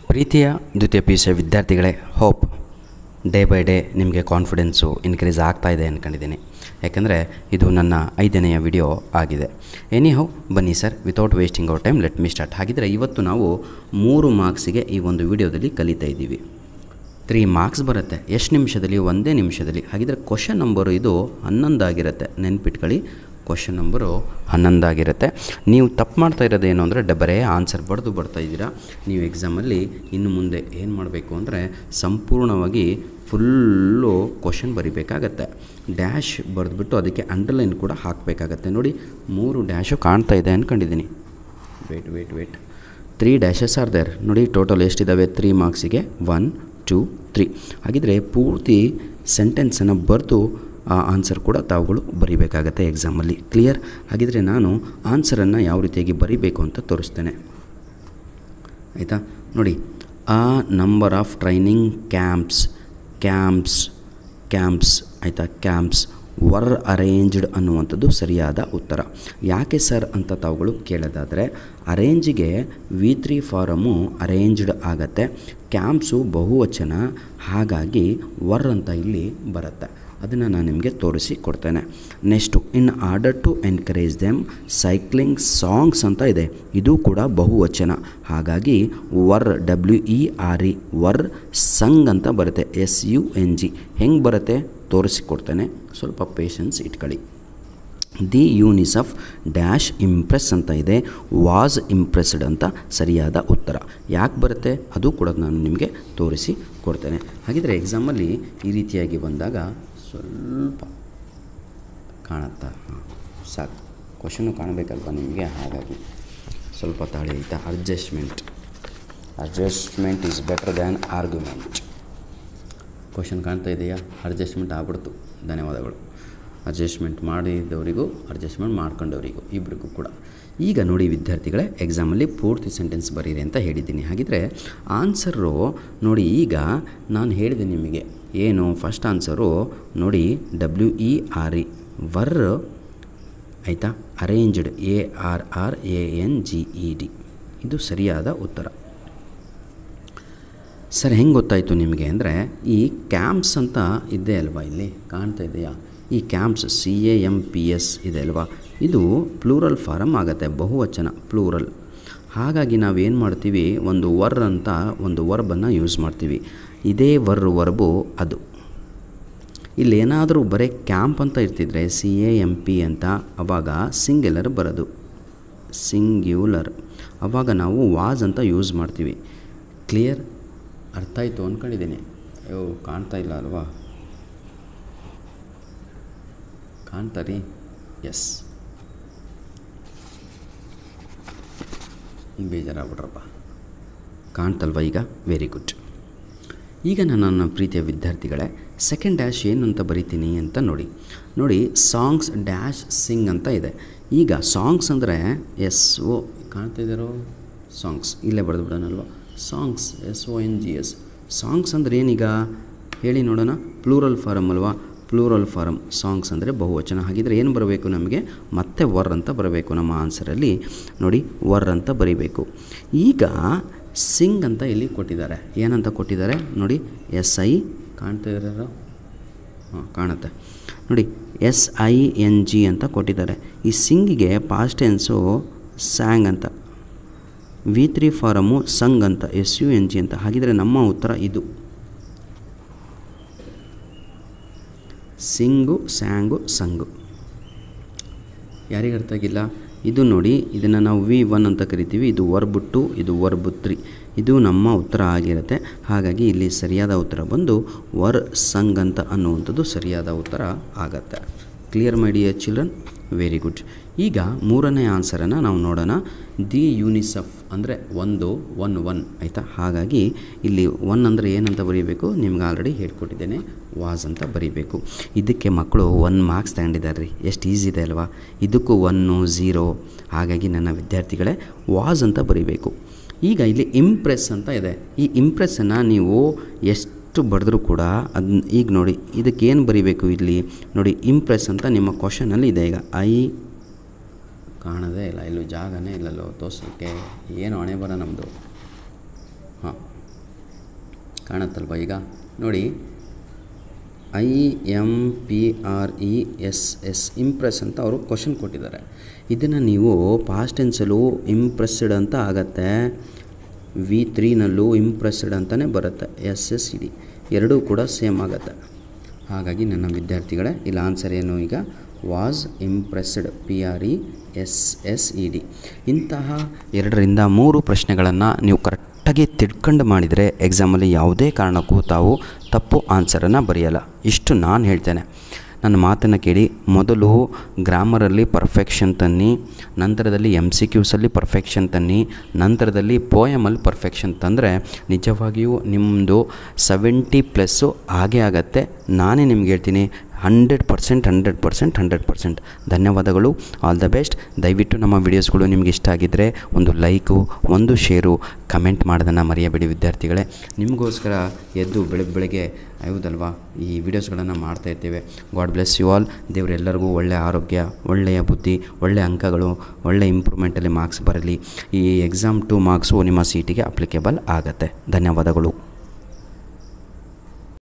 ಪ್ರೀತಿಯ ದ್ವಿತೀಯ P U C ವಿದ್ಯಾರ್ಥಿಗಳೇ, ಹೋಪ್ ಡೇ ಬೈ ಡೇ ನಿಮಗೆ ಕಾನ್ಫಿಡೆನ್ಸು ಇನ್ಕ್ರೀಸ್ ಆಗ್ತಾ ಇದೆ ಅಂದ್ಕೊಂಡಿದ್ದೀನಿ. ಯಾಕೆಂದರೆ ಇದು ನನ್ನ 5ನೆಯ ವಿಡಿಯೋ ಆಗಿದೆ. ಎನಿಹೌ ಬನ್ನಿ sir, without wasting our time let me start. ಹಾಗಿದ್ದರೆ ಇವತ್ತು ನಾವು 3 ಮಾರ್ಕ್ಸಿಗೆ ಈ ಒಂದು ವಿಡಿಯೋದಲ್ಲಿ ಕಲಿತಾ ಇದ್ದೀವಿ. 3 ಮಾರ್ಕ್ಸ್ ಬರುತ್ತೆ. ಎಷ್ಟು ನಿಮಿಷದಲ್ಲಿ? 1 ನಿಮಿಷದಲ್ಲಿ. ಹಾಗಿದ್ದರೆ ಕ್ವಶನ್ ನಂಬರು ಇದು 11 ಆಗಿರುತ್ತೆ. ನೆನ್ಪಿಟ್ಕೊಳ್ಳಿ, ಕ್ವಶನ್ ನಂಬರು 11 ಆಗಿರುತ್ತೆ. ನೀವು ತಪ್ಪು ಮಾಡ್ತಾ ಇರೋದು ಏನು ಅಂದರೆ ಬರೇ ಆನ್ಸರ್ ಬರೆದು ಬರ್ತಾ ಇದ್ದೀರಾ. ನೀವು ಎಕ್ಸಾಮಲ್ಲಿ ಇನ್ನು ಮುಂದೆ ಏನು ಮಾಡಬೇಕು ಅಂದರೆ ಸಂಪೂರ್ಣವಾಗಿ ಫುಲ್ಲು ಕ್ವಶನ್ ಬರಿಬೇಕಾಗತ್ತೆ. ಡ್ಯಾಶ್ ಬರೆದ್ಬಿಟ್ಟು ಅದಕ್ಕೆ ಅಂಡರ್ಲೈನ್ ಕೂಡ ಹಾಕಬೇಕಾಗತ್ತೆ. ನೋಡಿ, 3 ಡ್ಯಾಶು ಕಾಣ್ತಾ ಇದೆ ಅಂದ್ಕೊಂಡಿದ್ದೀನಿ. Wait 3 dashes are there. ನೋಡಿ ಟೋಟಲ್ ಎಷ್ಟಿದ್ದಾವೆ 3 ಮಾರ್ಕ್ಸಿಗೆ? 1 2 3. ಹಾಗಿದ್ದರೆ ಪೂರ್ತಿ ಸೆಂಟೆನ್ಸನ್ನು ಬರೆದು ಆ ಆನ್ಸರ್ ಕೂಡ ತಾವುಗಳು ಬರಿಬೇಕಾಗತ್ತೆ ಎಕ್ಸಾಮಲ್ಲಿ. ಕ್ಲಿಯರ್? ಹಾಗಿದ್ದರೆ ನಾನು ಆನ್ಸರನ್ನು ಯಾವ ರೀತಿಯಾಗಿ ಬರಿಬೇಕು ಅಂತ ತೋರಿಸ್ತೇನೆ, ಆಯಿತಾ? ನೋಡಿ, ಆ ನಂಬರ್ ಆಫ್ ಟ್ರೈನಿಂಗ್ ಕ್ಯಾಂಪ್ಸ್ ಆಯಿತಾ, ಕ್ಯಾಂಪ್ಸ್ ವರ್ ಅರೇಂಜ್ಡ್ ಅನ್ನುವಂಥದ್ದು ಸರಿಯಾದ ಉತ್ತರ. ಯಾಕೆ ಸರ್ ಅಂತ ತಾವುಗಳು ಕೇಳೋದಾದರೆ, ಅರೇಂಜಿಗೆ V3 ಫಾರಮು ಅರೇಂಜ್ಡ್ ಆಗತ್ತೆ. ಕ್ಯಾಂಪ್ಸು ಬಹುವಚನ, ಹಾಗಾಗಿ ವರ್ ಅಂತ ಇಲ್ಲಿ ಬರುತ್ತೆ. ಅದನ್ನು ನಾನು ನಿಮಗೆ ತೋರಿಸಿ ಕೊಡ್ತೇನೆ. Next, in order to encourage them cycling songs ಅಂತ ಇದೆ. ಇದು ಕೂಡ ಬಹುವಚನ, ಹಾಗಾಗಿ ವರ್ WERE ವರ್ ಸಂಗ್ ಅಂತ ಬರುತ್ತೆ. SUNG. ಹೆಂಗೆ ಬರುತ್ತೆ ತೋರಿಸಿಕೊಡ್ತೇನೆ, ಸ್ವಲ್ಪ ಪೇಷನ್ಸ್ ಇಟ್ಕೊಳ್ಳಿ. ದಿ ಯೂನಿಸೆಫ್ ಡ್ಯಾಶ್ ಇಂಪ್ರೆಸ್ ಅಂತ ಇದೆ. ವಾಸ್ ಇಂಪ್ರೆಸ್ಡ್ ಅಂತ ಸರಿಯಾದ ಉತ್ತರ. ಯಾಕೆ ಬರುತ್ತೆ ಅದು ಕೂಡ ನಾನು ನಿಮಗೆ ತೋರಿಸಿ ಕೊಡ್ತೇನೆ. ಹಾಗಿದ್ದರೆ ಎಕ್ಸಾಮಲ್ಲಿ ಈ ರೀತಿಯಾಗಿ ಬಂದಾಗ ಸ್ವಲ್ಪ ಕಾಣುತ್ತಾ? ಸಾಕು, ಕ್ವಶನು ಕಾಣಬೇಕಲ್ವ ನಿಮಗೆ, ಹಾಗಾಗಿ ಸ್ವಲ್ಪ ತಾಳಿ ಆಯಿತಾ. Adjustment is better than argument. Question ಕಾಣ್ತಾ ಇದೆಯಾ? ಅಡ್ಜಸ್ಟ್ಮೆಂಟ್ ಆಗ್ಬಿಡ್ತು. ಧನ್ಯವಾದಗಳು. ಅಡ್ಜಸ್ಟ್ಮೆಂಟ್ ಮಾಡಿದವರಿಗೂ ಅಡ್ಜಸ್ಟ್ಮೆಂಟ್ ಮಾಡ್ಕೊಂಡವರಿಗೂ ಇಬ್ಬರಿಗೂ ಕೂಡ. ಈಗ ನೋಡಿ ವಿದ್ಯಾರ್ಥಿಗಳೇ, ಎಕ್ಸಾಮಲ್ಲಿ ಪೂರ್ತಿ ಸೆಂಟೆನ್ಸ್ ಬರೀರಿ ಅಂತ ಹೇಳಿದ್ದೀನಿ. ಹಾಗಿದ್ದರೆ ಆನ್ಸರು ನೋಡಿ, ಈಗ ನಾನು ಹೇಳಿದೆ ನಿಮಗೆ ಏನು, ಫಸ್ಟ್ ಆನ್ಸರು ನೋಡಿ WERE ವರ್ ಆಯಿತಾ, ಅರೇಂಜ್ಡ್ ARRANGED. ಇದು ಸರಿಯಾದ ಉತ್ತರ. ಸರ್ ಹೆಂಗೆ ಗೊತ್ತಾಯಿತು ನಿಮಗೆ ಅಂದರೆ, ಈ ಕ್ಯಾಂಪ್ಸ್ ಅಂತ ಇದೆ ಅಲ್ವಾ, ಇಲ್ಲಿ ಕಾಣ್ತಾ ಇದೆಯಾ? ಈ ಕ್ಯಾಂಪ್ಸ್ CAMPS ಇದೆ ಅಲ್ವಾ, ಇದು ಪ್ಲೂರಲ್ ಫಾರಮ್ ಆಗುತ್ತೆ, ಬಹುವಚನ ಪ್ಲೂರಲ್. ಹಾಗಾಗಿ ನಾವೇನು ಮಾಡ್ತೀವಿ, ಒಂದು ವರ್ ಅಂತ ಒಂದು ವರ್ಬನ್ನು ಯೂಸ್ ಮಾಡ್ತೀವಿ. ಇದೇ ವರ್ಬು ಅದು. ಇಲ್ಲೇನಾದರೂ ಬರೀ ಕ್ಯಾಂಪ್ ಅಂತ ಇರ್ತಿದ್ರೆ CAMP ಅಂತ, ಆವಾಗ ಸಿಂಗ್ಯುಲರ್ ಬರೋದು, ಸಿಂಗ್ಯುಲರ್. ಆವಾಗ ನಾವು ವಾಸ್ ಅಂತ ಯೂಸ್ ಮಾಡ್ತೀವಿ. ಕ್ಲಿಯರ್? ಅರ್ಥ ಆಯಿತು ಅಂದ್ಕೊಂಡಿದ್ದೀನಿ. ಅಯ್ಯೋ, ಕಾಣ್ತಾ ಇಲ್ಲ ಅಲ್ವಾ? ಕಾಣ್ತಾರೀ? ಎಸ್, ಬೇಜಾರಾಗ್ಬಿಟ್ರಪ್ಪ. ಕಾಣ್ತಲ್ವ ಈಗ? Very good. ಈಗ ನನ್ನ ಪ್ರೀತಿಯ ವಿದ್ಯಾರ್ಥಿಗಳೇ, ಸೆಕೆಂಡ್ ಡ್ಯಾಶ್ ಏನು ಅಂತ ಬರಿತೀನಿ ಅಂತ ನೋಡಿ ಸಾಂಗ್ಸ್ ಡ್ಯಾಶ್ ಸಿಂಗ್ ಅಂತ ಇದೆ. ಈಗ ಸಾಂಗ್ಸ್ ಅಂದರೆ SO ಕಾಣ್ತಾ ಇದ್ದಾರೋ? ಸಾಂಗ್ಸ್ ಇಲ್ಲೇ ಬರೆದು ಬಿಡೋಣಲ್ವ, ಸಾಂಗ್ಸ್ SONGS. ಸಾಂಗ್ಸ್ ಅಂದರೆ ಏನೀಗ ಹೇಳಿ ನೋಡೋಣ? ಪ್ಲೂರಲ್ ಫಾರಮ್ ಅಲ್ವಾ, ಪ್ಲೂರಲ್ ಫಾರಮ್. ಸಾಂಗ್ಸ್ ಅಂದರೆ ಬಹುವಚನ. ಹಾಗಿದ್ರೆ ಏನು ಬರಬೇಕು ನಮಗೆ? ಮತ್ತೆ ವರ್ ಅಂತ ಬರಬೇಕು. ನಮ್ಮ ಆನ್ಸರಲ್ಲಿ ನೋಡಿ ವರ್ ಅಂತ ಬರೀಬೇಕು. ಈಗ ಸಿಂಗ್ ಅಂತ ಇಲ್ಲಿ ಕೊಟ್ಟಿದ್ದಾರೆ. ಏನಂತ ಕೊಟ್ಟಿದ್ದಾರೆ ನೋಡಿ, SI ಕಾಣ್ತಾ ಇರೋ? ಹಾಂ, ಕಾಣುತ್ತೆ ನೋಡಿ, SING ಅಂತ ಕೊಟ್ಟಿದ್ದಾರೆ. ಈ ಸಿಂಗಿಗೆ ಪಾಸ್ಟ್ ಟೆನ್ಸು ಸ್ಯಾಂಗ್ ಅಂತ, V3 ಫಾರಮು ಸಂಗ್ ಅಂತ, SUNG ಅಂತ. ಹಾಗಿದ್ರೆ ನಮ್ಮ ಉತ್ತರ ಇದು. ಸಿಂಗು, ಸ್ಯಾಂಗು, ಸಂಗು. ಯಾರಿಗೆ ಅರ್ಥ ಆಗಿಲ್ಲ? ಇದು ನೋಡಿ, ಇದನ್ನು ನಾವು V1 ಅಂತ ಕರಿತೀವಿ. ಇದು ವರ್ಬ್ 2, ಇದು ವರ್ಬ್ 3. ಇದು ನಮ್ಮ ಉತ್ತರ ಆಗಿರುತ್ತೆ. ಹಾಗಾಗಿ ಇಲ್ಲಿ ಸರಿಯಾದ ಉತ್ತರ ಬಂದು ವರ್ ಸಂಗ್ ಅಂತ ಅನ್ನುವಂಥದ್ದು ಸರಿಯಾದ ಉತ್ತರ ಆಗತ್ತೆ. Clear my dear children? Very good. ಈಗ 3ನೇ ಆನ್ಸರನ್ನು ನಾವು ನೋಡೋಣ. ದಿ ಯೂನಿಸೆಫ್ ಅಂದರೆ 1 ಆಯಿತಾ. ಹಾಗಾಗಿ ಇಲ್ಲಿ 1 ಅಂದರೆ ಏನಂತ ಬರೀಬೇಕು? ನಿಮ್ಗೆ ಆಲ್ರೆಡಿ ಹೇಳ್ಕೊಟ್ಟಿದ್ದೇನೆ, ವಾಸ್ ಅಂತ ಬರೀಬೇಕು. ಇದಕ್ಕೆ ಮಕ್ಕಳು 1 ಮಾರ್ಕ್ಸ್ ತಗೊಂಡಿದ್ದಾರೆ ರೀ. ಎಷ್ಟು ಈಸಿ ಇದೆ ಅಲ್ವಾ? ಇದಕ್ಕೂ 1 0. ಹಾಗಾಗಿ ನನ್ನ ವಿದ್ಯಾರ್ಥಿಗಳೇ ವಾಸ್ ಅಂತ ಬರೀಬೇಕು. ಈಗ ಇಲ್ಲಿ ಇಂಪ್ರೆಸ್ ಅಂತ ಇದೆ. ಈ ಇಂಪ್ರೆಸ್ಸನ್ನು ನೀವು ಎಷ್ಟು ಬರೆದ್ರೂ ಕೂಡ ಅದನ್ನ ಈಗ ನೋಡಿ, ಇದಕ್ಕೇನು ಬರೀಬೇಕು ಇಲ್ಲಿ ನೋಡಿ, ಇಂಪ್ರೆಸ್ ಅಂತ ನಿಮ್ಮ ಕ್ವಶನಲ್ಲಿ ಇದೆ. ಈಗ ಕಾಣದೇ ಇಲ್ಲ, ಇಲ್ಲೂ ಜಾಗನೇ ಇಲ್ಲಲ್ಲೋ ತೋರಿಸೋಕ್ಕೆ. ಏನು ಹಣೆ ಬರ ನಮ್ಮದು. ಹಾಂ, ಕಾಣುತ್ತಲ್ವ ಈಗ ನೋಡಿ, IMPRESS ಇಂಪ್ರೆಸ್ ಅಂತ ಅವರು ಕ್ವಶನ್ ಕೊಟ್ಟಿದ್ದಾರೆ. ಇದನ್ನು ನೀವು ಪಾಸ್ಟ್ ಟೆನ್ಸಲ್ಲೂ ಇಂಪ್ರೆಸ್ಡ್ ಅಂತ ಆಗತ್ತೆ, V3ನಲ್ಲೂ ಇಂಪ್ರೆಸ್ಡ್ ಅಂತಲೇ ಬರುತ್ತೆ, SSED ಎರಡೂ ಕೂಡ ಸೇಮ್ ಆಗುತ್ತೆ. ಹಾಗಾಗಿ ನನ್ನ ವಿದ್ಯಾರ್ಥಿಗಳೇ ಇಲ್ಲಿ ಆನ್ಸರ್ ಏನು ಈಗ ವಾಸ್ ಇಂಪ್ರೆಸ್ಡ್, PRESSED. ಇಂತಹ 2-3 ಪ್ರಶ್ನೆಗಳನ್ನು ನೀವು ಕರೆಕ್ಟಾಗಿ ತಿಳ್ಕೊಂಡು ಮಾಡಿದರೆ ಎಕ್ಸಾಮಲ್ಲಿ ಯಾವುದೇ ಕಾರಣಕ್ಕೂ ತಾವು ತಪ್ಪು ಆನ್ಸರನ್ನು ಬರೆಯಲ್ಲ. ಇಷ್ಟು ನಾನು ಹೇಳ್ತೇನೆ. ನನ್ನ ಮಾತನ್ನು ಕೇಳಿ, ಮೊದಲು ಗ್ರಾಮರಲ್ಲಿ ಪರ್ಫೆಕ್ಷನ್ ತನ್ನಿ, ನಂತರದಲ್ಲಿ MCQಸಲ್ಲಿ ಪರ್ಫೆಕ್ಷನ್ ತನ್ನಿ, ನಂತರದಲ್ಲಿ ಪೋಯಮಲ್ಲಿ ಪರ್ಫೆಕ್ಷನ್ ತಂದರೆ ನಿಜವಾಗಿಯೂ ನಿಮ್ಮದು 70+ ಹಾಗೇ ಆಗತ್ತೆ. ನಾನೇ ನಿಮ್ಗೆ ಹೇಳ್ತೀನಿ 100%. ಧನ್ಯವಾದಗಳು. All the best. ದಯವಿಟ್ಟು ನಮ್ಮ ವಿಡಿಯೋಸ್ಗಳು ನಿಮ್ಗೆ ಇಷ್ಟ ಆಗಿದ್ದರೆ ಒಂದು ಲೈಕು, ಒಂದು ಶೇರು, ಕಮೆಂಟ್ ಮಾಡೋದನ್ನು ಮರೆಯಬೇಡಿ ವಿದ್ಯಾರ್ಥಿಗಳೇ. ನಿಮಗೋಸ್ಕರ ಎದ್ದು ಬೆಳಗ್ಗೆ ಹೌದಲ್ವಾ ಈ ವಿಡಿಯೋಸ್ಗಳನ್ನು ಮಾಡ್ತಾಯಿರ್ತೇವೆ. God bless you all. ದೇವರೆಲ್ಲರಿಗೂ ಒಳ್ಳೆಯ ಆರೋಗ್ಯ, ಒಳ್ಳೆಯ ಬುದ್ಧಿ, ಒಳ್ಳೆಯ ಅಂಕಗಳು, ಒಳ್ಳೆಯ ಇಂಪ್ರೂವ್ಮೆಂಟಲ್ಲಿ ಮಾರ್ಕ್ಸ್ ಬರಲಿ. ಈ ಎಕ್ಸಾಮ್ 2 ಮಾರ್ಕ್ಸು ನಿಮ್ಮ CETಗೆ ಅಪ್ಲಿಕೇಬಲ್ ಆಗುತ್ತೆ. ಧನ್ಯವಾದಗಳು.